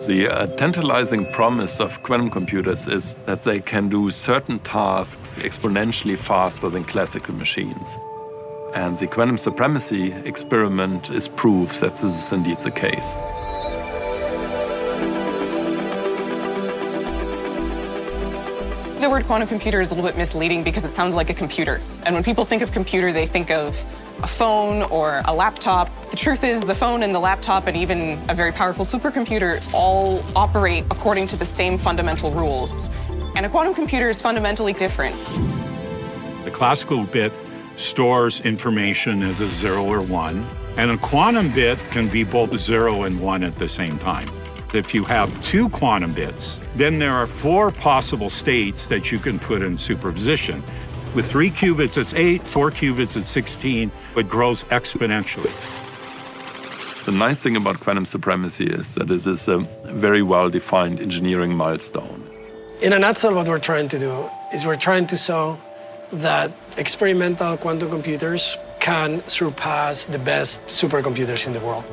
The tantalizing promise of quantum computers is that they can do certain tasks exponentially faster than classical machines. And the quantum supremacy experiment is proof that this is indeed the case. The word quantum computer is a little bit misleading because it sounds like a computer. And when people think of computer, they think of a phone or a laptop. The truth is the phone and the laptop and even a very powerful supercomputer all operate according to the same fundamental rules. And a quantum computer is fundamentally different. The classical bit stores information as a 0 or 1, and a quantum bit can be both 0 and 1 at the same time. If you have 2 quantum bits, then there are 4 possible states that you can put in superposition. With 3 qubits, it's 8, 4 qubits, it's 16. It grows exponentially. The nice thing about quantum supremacy is that it is a very well-defined engineering milestone. In a nutshell, what we're trying to do is we're trying to show that experimental quantum computers can surpass the best supercomputers in the world.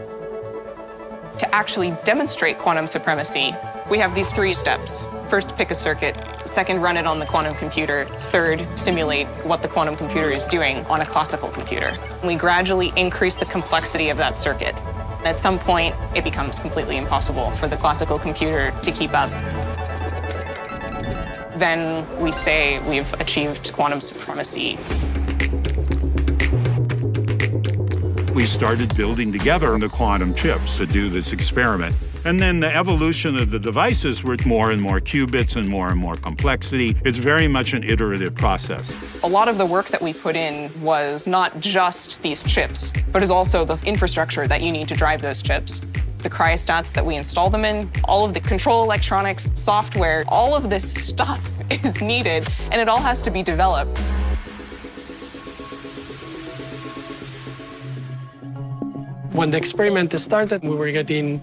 To actually demonstrate quantum supremacy, we have these 3 steps. First, pick a circuit. Second, run it on the quantum computer. Third, simulate what the quantum computer is doing on a classical computer. We gradually increase the complexity of that circuit. At some point, it becomes completely impossible for the classical computer to keep up. Then we say we've achieved quantum supremacy. We started building together the quantum chips to do this experiment. And then the evolution of the devices with more and more qubits and more complexity. It's very much an iterative process. A lot of the work that we put in was not just these chips, but is also the infrastructure that you need to drive those chips. The cryostats that we install them in, all of the control electronics, software, all of this stuff is needed, and it all has to be developed. When the experiment started, we were getting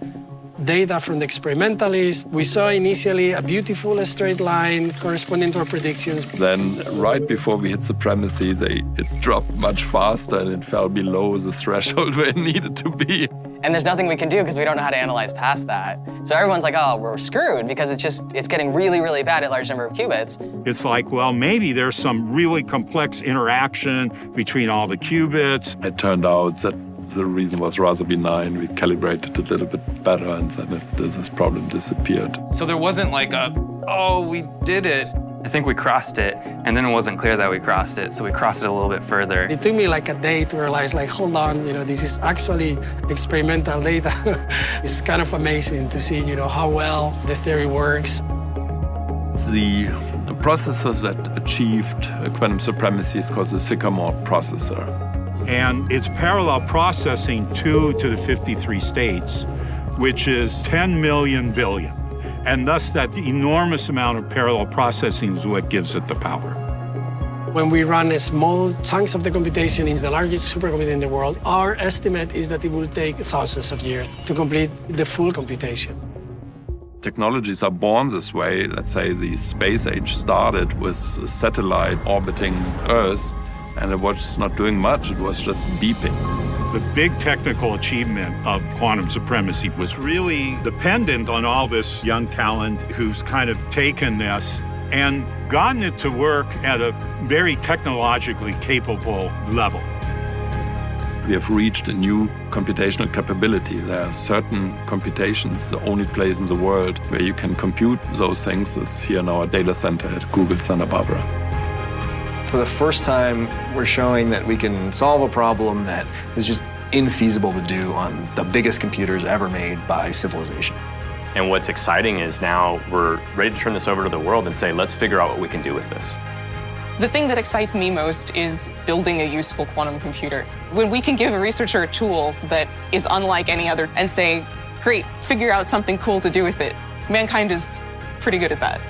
data from the experimentalists. We saw initially a beautiful straight line corresponding to our predictions. Then, right before we hit supremacy, it dropped much faster and it fell below the threshold where it needed to be. And there's nothing we can do because we don't know how to analyze past that. So everyone's like, oh, we're screwed because it's getting really, really bad at large number of qubits. It's like, well, maybe there's some really complex interaction between all the qubits. It turned out that the reason was rather benign. We calibrated a little bit better and then this problem disappeared. So there wasn't like oh, we did it. I think we crossed it, and then it wasn't clear that we crossed it, so we crossed it a little bit further. It took me like a day to realize, like, hold on, this is actually experimental data. It's kind of amazing to see, how well the theory works. The processor that achieved quantum supremacy is called the Sycamore processor. And it's parallel processing 2 to the 53 states, which is 10 million billion. And thus that enormous amount of parallel processing is what gives it the power. When we run small chunks of the computation in the largest supercomputer in the world, our estimate is that it will take thousands of years to complete the full computation. Technologies are born this way. Let's say the space age started with a satellite orbiting Earth, and it was not doing much, it was just beeping. The big technical achievement of quantum supremacy was really dependent on all this young talent who's kind of taken this and gotten it to work at a very technologically capable level. We have reached a new computational capability. There are certain computations, the only place in the world where you can compute those things is here in our data center at Google Santa Barbara. For the first time, we're showing that we can solve a problem that is just infeasible to do on the biggest computers ever made by civilization. And what's exciting is now we're ready to turn this over to the world and say, let's figure out what we can do with this. The thing that excites me most is building a useful quantum computer. When we can give a researcher a tool that is unlike any other and say, great, figure out something cool to do with it. Mankind is pretty good at that.